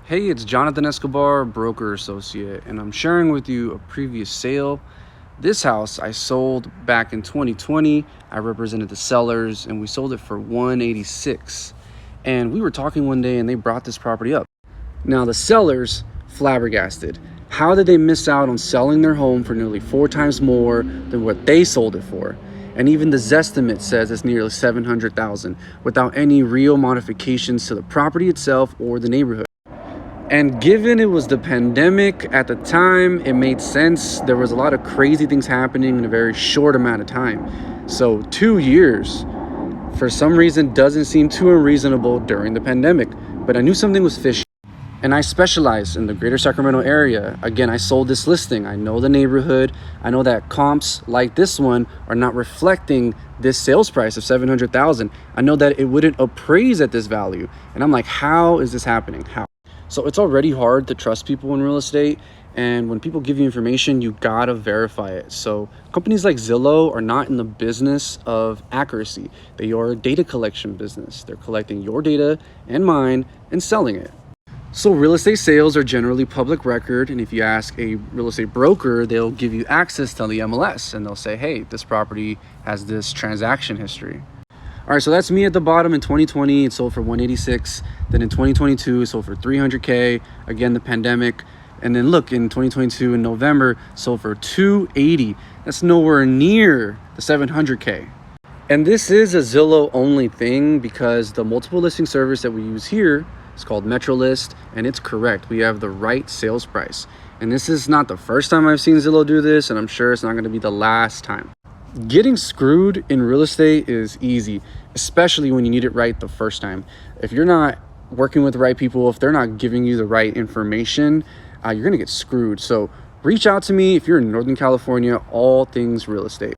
Hey, it's Jonathan Escobar, broker associate, and I'm sharing with you a previous sale. This house I sold back in 2020. I represented the sellers and we sold it for 186. And we were talking one day and they brought this property up. Now the sellers flabbergasted. How did they miss out on selling their home for nearly 4 times more than what they sold it for? And even the Zestimate says it's nearly $700,000 without any real modifications to the property itself or the neighborhood. And given it was the pandemic at the time, it made sense. There was a lot of crazy things happening in a very short amount of time. So 2 years, for some reason, doesn't seem too unreasonable during the pandemic. But I knew something was fishy. And I specialize in the greater Sacramento area. Again, I sold this listing. I know the neighborhood. I know that comps like this one are not reflecting this sales price of $700,000. I know that it wouldn't appraise at this value. And I'm like, how is this happening? How? So it's already hard to trust people in real estate. And when people give you information, you gotta verify it. So companies like Zillow are not in the business of accuracy. They are a data collection business. They're collecting your data and mine and selling it. So real estate sales are generally public record. And if you ask a real estate broker, they'll give you access to the MLS and they'll say, hey, this property has this transaction history. All right, so that's me at the bottom. In 2020, it sold for 186. Then in 2022, it sold for 300K. Again, the pandemic. And then look, in 2022, in November, sold for 280. That's nowhere near the 700K. And this is a Zillow only thing because the multiple listing service that we use here is called MetroList, and it's correct. We have the right sales price. And this is not the first time I've seen Zillow do this, and I'm sure it's not going to be the last time. Getting screwed in real estate is easy, especially when you need it right the first time. If you're not working with the right people, if they're not giving you the right information, you're gonna get screwed. So reach out to me if you're in Northern California, all things real estate.